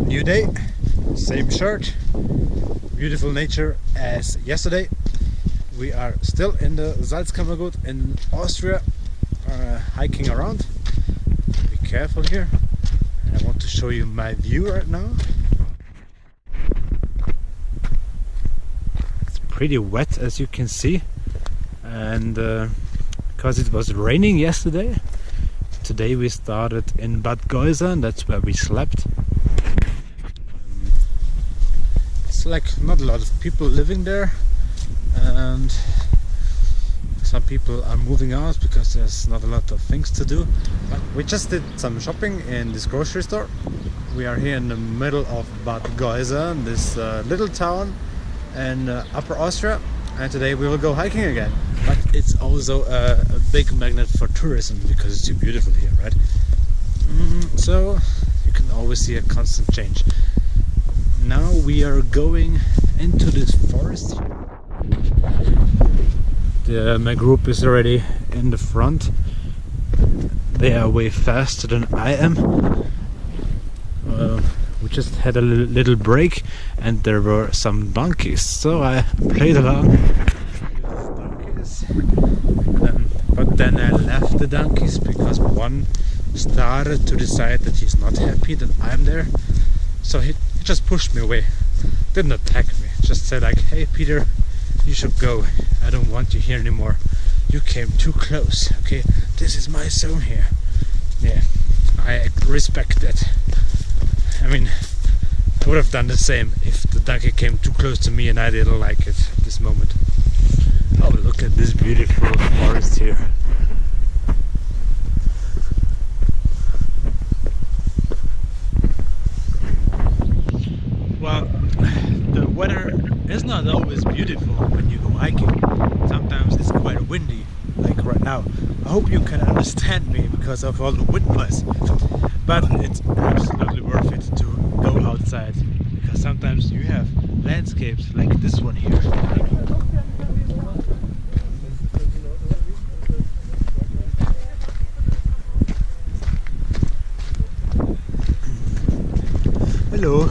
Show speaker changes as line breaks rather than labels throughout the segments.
New day, same shirt, beautiful nature as yesterday. We are still in the Salzkammergut in Austria, hiking around. Be careful here, and I want to show you my view right now. It's pretty wet, as you can see, and because it was raining yesterday, today we started in Bad Geuser, and that's where we slept. It's like not a lot of people living there, and some people are moving out because there's not a lot of things to do. But we just did some shopping in this grocery store. We are here in the middle of Bad Geuser, this little town in Upper Austria, and today we will go hiking again. But it's also a big magnet for tourism because it's too beautiful here, right? So you can always see a constant change. Now we are going into this forest. My group is already in the front. They are way faster than I am. We just had a little break and there were some donkeys, so I played along with donkeys. But then I left the donkeys because one started to decide that he's not happy that I'm there. So he just pushed me away, didn't attack me, just said like, "Hey Peter, you should go, I don't want you here anymore, you came too close, okay, this is my zone here." Yeah, I respect that. I mean, I would have done the same if the donkey came too close to me and I didn't like it at this moment. Oh, look at this beautiful forest here. Well, the weather is not always beautiful when you go hiking. Sometimes it's quite windy, like right now. I hope you can understand me because of all the wind noise. But it's absolutely worth it to go outside, because sometimes you have landscapes like this one here. Hello.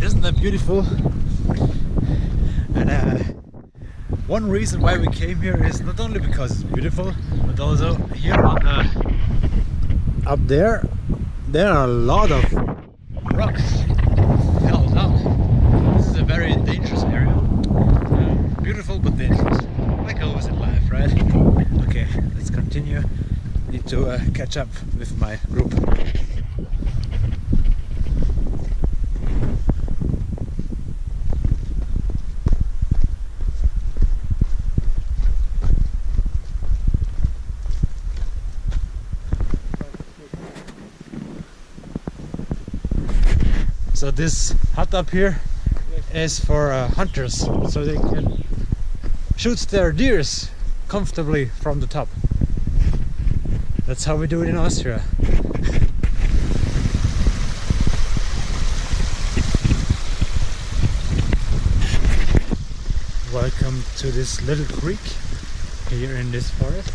Isn't that beautiful? And one reason why we came here is not only because it's beautiful, but also here on the up there are a lot of rocks held down. This is a very dangerous area. Beautiful but dangerous, like always in life, right? Okay, let's continue. Need to catch up with my group. So this hut up here is for hunters, so they can shoot their deers comfortably from the top. That's how we do it in Austria. Welcome to this little creek here in this forest.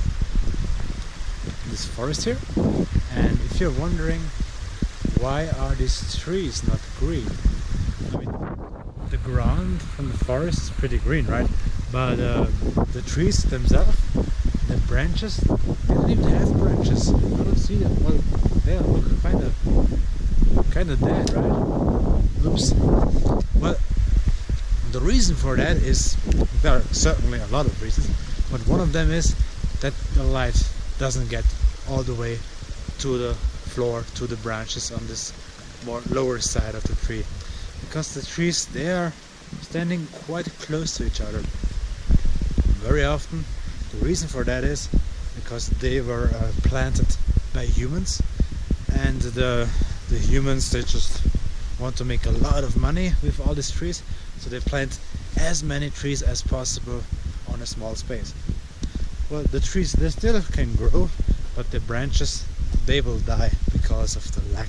Here. And if you're wondering why are these trees not green? I mean, the ground from the forest is pretty green, right? But the trees themselves, the branches, they don't even have branches. I don't see them. Well, they look kind of dead, right? Oops. Well, the reason for that is, there are certainly a lot of reasons, but one of them is that the light doesn't get all the way to the floor, to the branches on this more lower side of the tree, because the trees, they are standing quite close to each other. Very often the reason for that is because they were planted by humans, and the humans, they just want to make a lot of money with all these trees, so they plant as many trees as possible on a small space. Well, the trees, they still can grow, but the branches, they will die because of the lack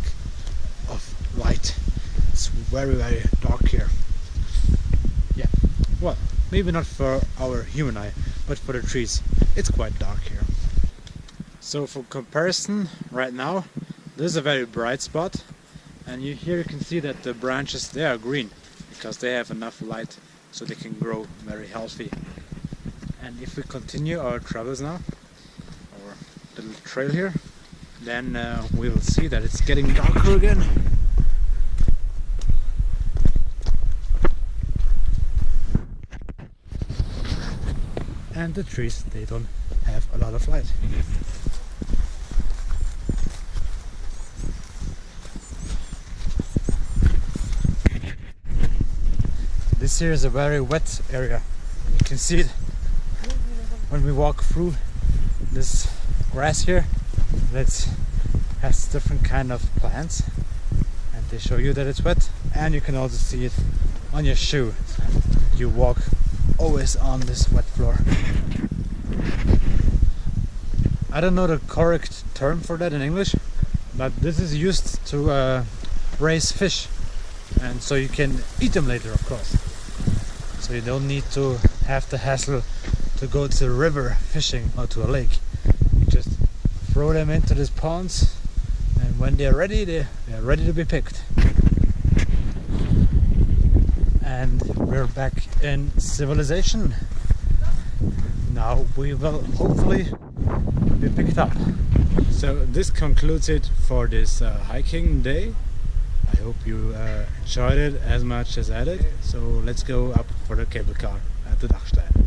of light. It's very, very dark here. Yeah, well, maybe not for our human eye, but for the trees, it's quite dark here. So for comparison, right now, this is a very bright spot, and here you can see that the branches, they are green because they have enough light so they can grow very healthy. And if we continue our travels now, our little trail here, then we will see that it's getting darker again. And the trees, they don't have a lot of light. This here is a very wet area. You can see it when we walk through this grass here. That has different kind of plants, and they show you that it's wet, and you can also see it on your shoe. You walk always on this wet floor. I don't know the correct term for that in English, but this is used to raise fish, and so you can eat them later, of course. So you don't need to have the hassle to go to the river fishing or to a lake. You just throw them into these ponds, and when they're ready, they're ready to be picked. And we're back in civilization. Now we will hopefully be picked up. So this concludes it for this hiking day. I hope you enjoyed it as much as I did. So let's go up for the cable car at the Dachstein.